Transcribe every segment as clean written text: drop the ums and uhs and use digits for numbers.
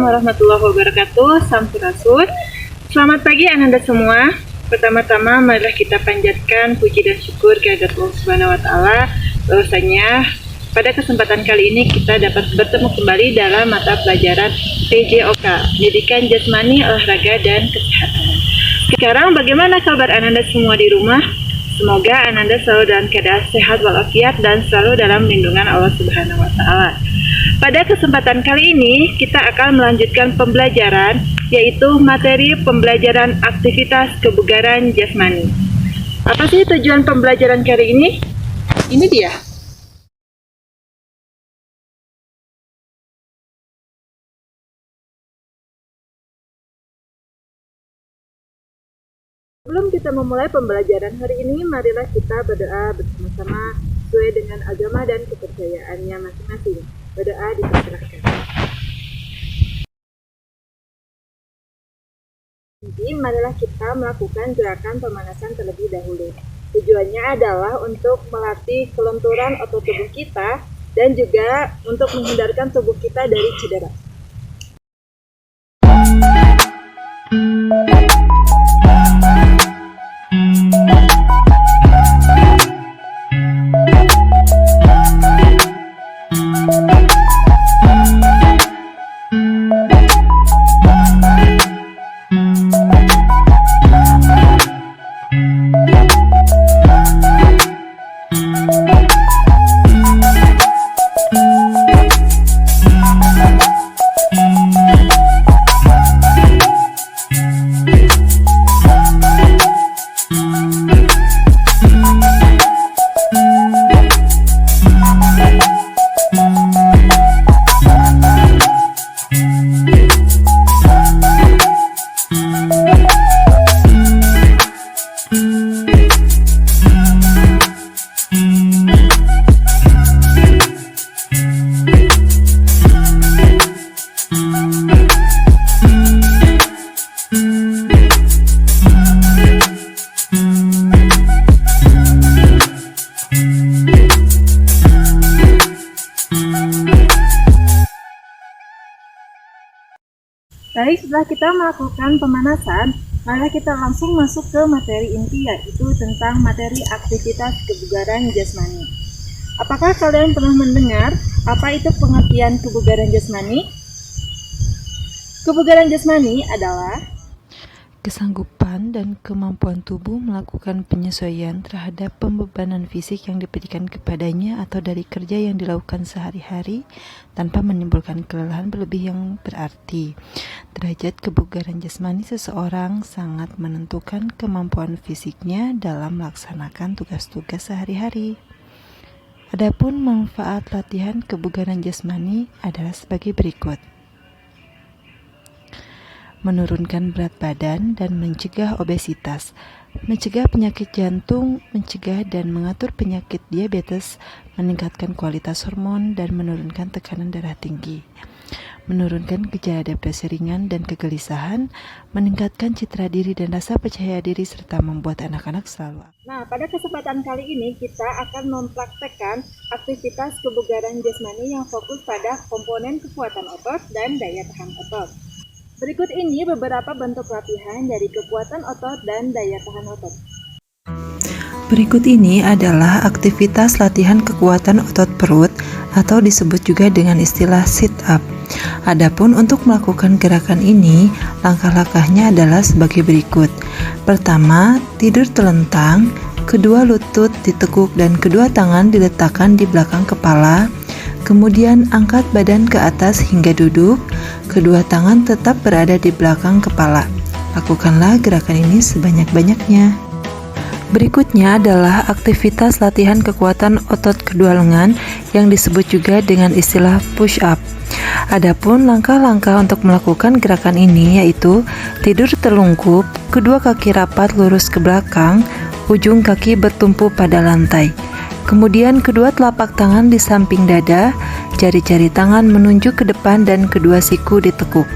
warahmatullahi wabarakatuh. Sampurasun. Selamat pagi Ananda semua. Pertama-tama marilah kita panjatkan puji dan syukur kehadirat Allah Subhanahu wa taala bahwasanya pada kesempatan kali ini kita dapat bertemu kembali dalam mata pelajaran PJOK, Pendidikan Jasmani, Olahraga dan Kesehatan. Sekarang bagaimana kabar Ananda semua di rumah? Semoga Ananda selalu dalam keadaan sehat walafiat dan selalu dalam lindungan Allah Subhanahu wa taala. Pada kesempatan kali ini kita akan melanjutkan pembelajaran, yaitu materi pembelajaran aktivitas kebugaran jasmani. Apa sih tujuan pembelajaran kali ini? Ini dia. Sebelum kita memulai pembelajaran hari ini, marilah kita berdoa bersama-sama sesuai dengan agama dan kepercayaannya masing-masing. Berdoa dipersilahkan. Jadi, marilah kita melakukan gerakan pemanasan terlebih dahulu. Tujuannya adalah untuk melatih kelenturan otot tubuh kita dan juga untuk menghindarkan tubuh kita dari cedera. Baik, setelah kita melakukan pemanasan, mari kita langsung masuk ke materi inti, yaitu tentang materi aktivitas kebugaran jasmani. Apakah kalian pernah mendengar apa itu pengertian kebugaran jasmani? Kebugaran jasmani adalah kesanggupan dan kemampuan tubuh melakukan penyesuaian terhadap pembebanan fisik yang diberikan kepadanya atau dari kerja yang dilakukan sehari-hari tanpa menimbulkan kelelahan berlebih yang berarti. Derajat kebugaran jasmani seseorang sangat menentukan kemampuan fisiknya dalam melaksanakan tugas-tugas sehari-hari. Adapun manfaat latihan kebugaran jasmani adalah sebagai berikut: menurunkan berat badan dan mencegah obesitas, mencegah penyakit jantung, mencegah dan mengatur penyakit diabetes, meningkatkan kualitas hormon dan menurunkan tekanan darah tinggi, menurunkan gejala depresi ringan dan kegelisahan, meningkatkan citra diri dan rasa percaya diri, serta membuat anak-anak selalu aktif. Nah, pada kesempatan kali ini kita akan mempraktekkan aktivitas kebugaran jasmani yang fokus pada komponen kekuatan otot dan daya tahan otot. Berikut ini beberapa bentuk latihan dari kekuatan otot dan daya tahan otot. Berikut ini adalah aktivitas latihan kekuatan otot perut atau disebut juga dengan istilah sit up. Adapun untuk melakukan gerakan ini, langkah-langkahnya adalah sebagai berikut. Pertama, tidur telentang, kedua lutut ditekuk dan kedua tangan diletakkan di belakang kepala. Kemudian angkat badan ke atas hingga duduk, kedua tangan tetap berada di belakang kepala. Lakukanlah gerakan ini sebanyak-banyaknya. Berikutnya adalah aktivitas latihan kekuatan otot kedua lengan yang disebut juga dengan istilah push up. Adapun langkah-langkah untuk melakukan gerakan ini yaitu tidur telungkup, kedua kaki rapat lurus ke belakang, ujung kaki bertumpu pada lantai. Kemudian kedua telapak tangan di samping dada, jari-jari tangan menunjuk ke depan dan kedua siku ditekuk.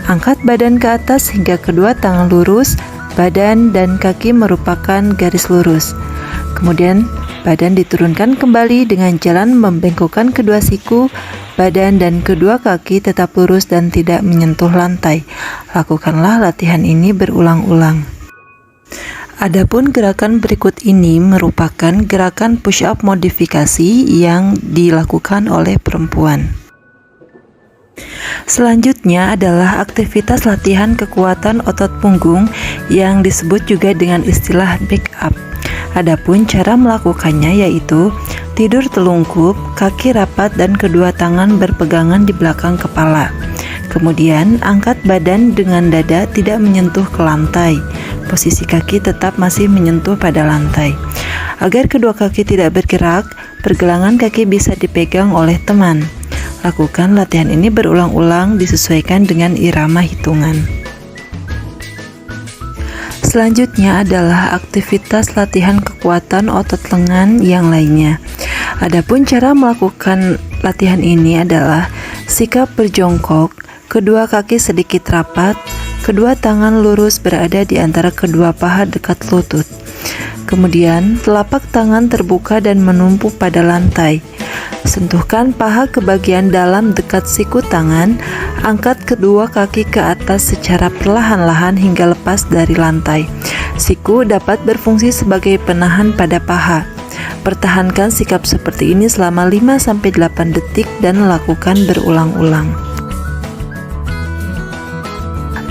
Angkat badan ke atas hingga kedua tangan lurus, badan dan kaki merupakan garis lurus. Kemudian Badan diturunkan kembali dengan jalan membengkokkan kedua siku, badan dan kedua kaki tetap lurus dan tidak menyentuh lantai. Lakukanlah latihan ini berulang-ulang. Adapun gerakan berikut ini merupakan gerakan push up modifikasi yang dilakukan oleh perempuan. Selanjutnya adalah aktivitas latihan kekuatan otot punggung yang disebut juga dengan istilah back up. Adapun cara melakukannya yaitu tidur telungkup, kaki rapat dan kedua tangan berpegangan di belakang kepala. Kemudian angkat badan dengan dada tidak menyentuh ke lantai. Posisi kaki tetap masih menyentuh pada lantai. Agar kedua kaki tidak bergerak, pergelangan kaki bisa dipegang oleh teman. Lakukan latihan ini berulang-ulang disesuaikan dengan irama hitungan. Selanjutnya adalah aktivitas latihan kekuatan otot lengan yang lainnya. Adapun cara melakukan latihan ini adalah sikap berjongkok, kedua kaki sedikit rapat, kedua tangan lurus berada di antara kedua paha dekat lutut. Kemudian, telapak tangan terbuka dan menumpuk pada lantai. Sentuhkan paha ke bagian dalam dekat siku tangan, angkat kedua kaki ke atas secara perlahan-lahan hingga lepas dari lantai. Siku dapat berfungsi sebagai penahan pada paha. Pertahankan sikap seperti ini selama 5-8 detik dan lakukan berulang-ulang.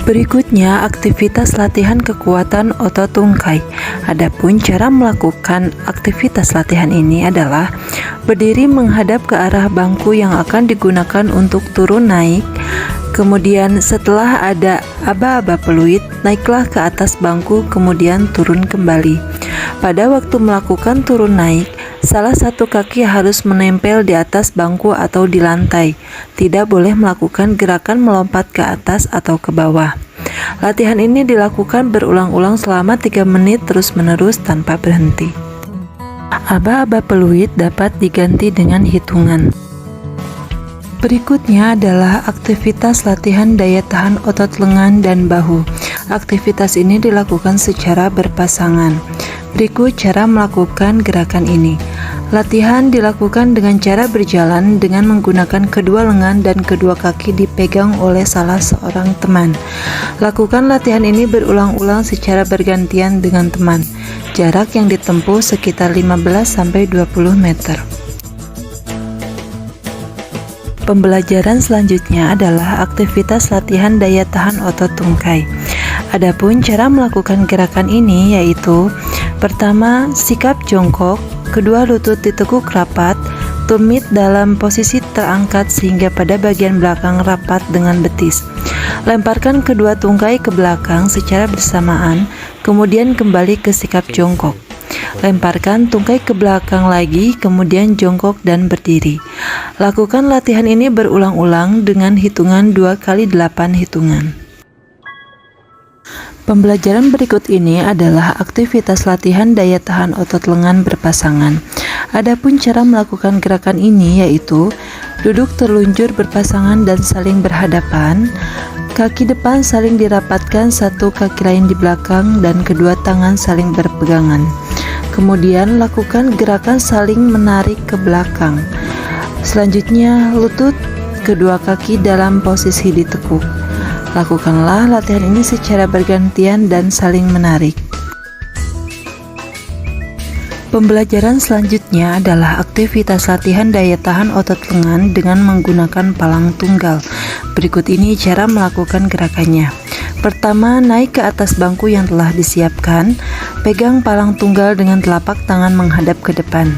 Berikutnya, aktivitas latihan kekuatan otot tungkai. Adapun cara melakukan aktivitas latihan ini adalah berdiri menghadap ke arah bangku yang akan digunakan untuk turun naik. Kemudian setelah ada aba-aba peluit, naiklah ke atas bangku kemudian turun kembali. Pada waktu melakukan turun naik, salah satu kaki harus menempel di atas bangku atau di lantai. Tidak boleh melakukan gerakan melompat ke atas atau ke bawah. Latihan ini dilakukan berulang-ulang selama 3 menit terus-menerus tanpa berhenti. Aba-aba peluit dapat diganti dengan hitungan. Berikutnya adalah aktivitas latihan daya tahan otot lengan dan bahu. Aktivitas ini dilakukan secara berpasangan. Berikut cara melakukan gerakan ini. Latihan dilakukan dengan cara berjalan dengan menggunakan kedua lengan dan kedua kaki dipegang oleh salah seorang teman. Lakukan latihan ini berulang-ulang secara bergantian dengan teman. Jarak yang ditempuh sekitar 15-20 meter. Pembelajaran selanjutnya adalah aktivitas latihan daya tahan otot tungkai. Adapun cara melakukan gerakan ini yaitu: pertama, sikap jongkok, kedua lutut ditekuk rapat, tumit dalam posisi terangkat sehingga pada bagian belakang rapat dengan betis. Lemparkan kedua tungkai ke belakang secara bersamaan, kemudian kembali ke sikap jongkok. Lemparkan tungkai ke belakang lagi, kemudian jongkok dan berdiri. Lakukan latihan ini berulang-ulang dengan hitungan 2x8 hitungan. Pembelajaran berikut ini adalah aktivitas latihan daya tahan otot lengan berpasangan. Adapun cara melakukan gerakan ini yaitu duduk terlunjur berpasangan dan saling berhadapan, kaki depan saling dirapatkan, satu kaki lain di belakang dan kedua tangan saling berpegangan. Kemudian lakukan gerakan saling menarik ke belakang. Selanjutnya lutut kedua kaki dalam posisi ditekuk. Lakukanlah latihan ini secara bergantian dan saling menarik. Pembelajaran selanjutnya adalah aktivitas latihan daya tahan otot lengan dengan menggunakan palang tunggal. Berikut ini cara melakukan gerakannya. Pertama, naik ke atas bangku yang telah disiapkan. Pegang palang tunggal dengan telapak tangan menghadap ke depan.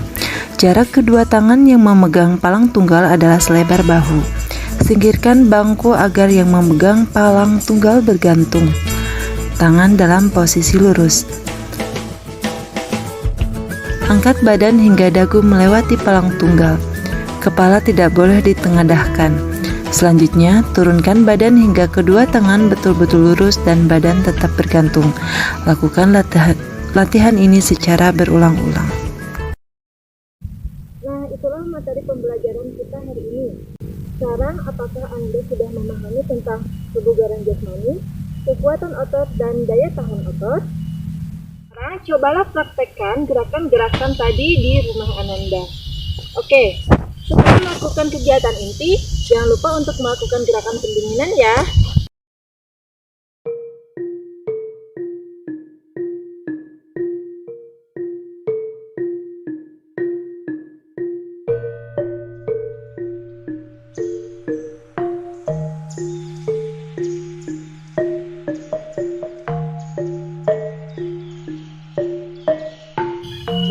Jarak kedua tangan yang memegang palang tunggal adalah selebar bahu. Singkirkan bangku agar yang memegang palang tunggal bergantung. Tangan dalam posisi lurus. Angkat badan hingga dagu melewati palang tunggal. Kepala tidak boleh ditengadahkan. Selanjutnya, turunkan badan hingga kedua tangan betul-betul lurus dan badan tetap bergantung. Lakukan latihan ini secara berulang-ulang. Nah, itulah materi pembelajaran kita hari ini. Sekarang, apakah Anda sudah memahami tentang kebugaran jasmani, kekuatan otot, dan daya tahan otot? Maka cobalah praktekkan gerakan-gerakan tadi di rumah Ananda. Oke, setelah melakukan kegiatan inti, jangan lupa untuk melakukan gerakan pendinginan ya.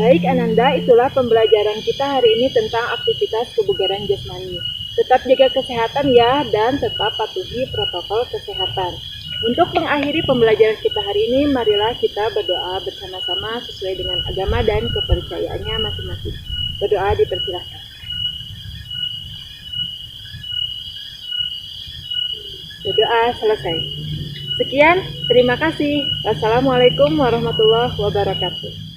Baik Ananda, itulah pembelajaran kita hari ini tentang aktivitas kebugaran jasmani. Tetap jaga kesehatan ya, dan tetap patuhi protokol kesehatan. Untuk mengakhiri pembelajaran kita hari ini, marilah kita berdoa bersama-sama sesuai dengan agama dan kepercayaannya masing-masing. Berdoa dipersilahkan. Berdoa selesai. Sekian, terima kasih. Wassalamualaikum warahmatullahi wabarakatuh.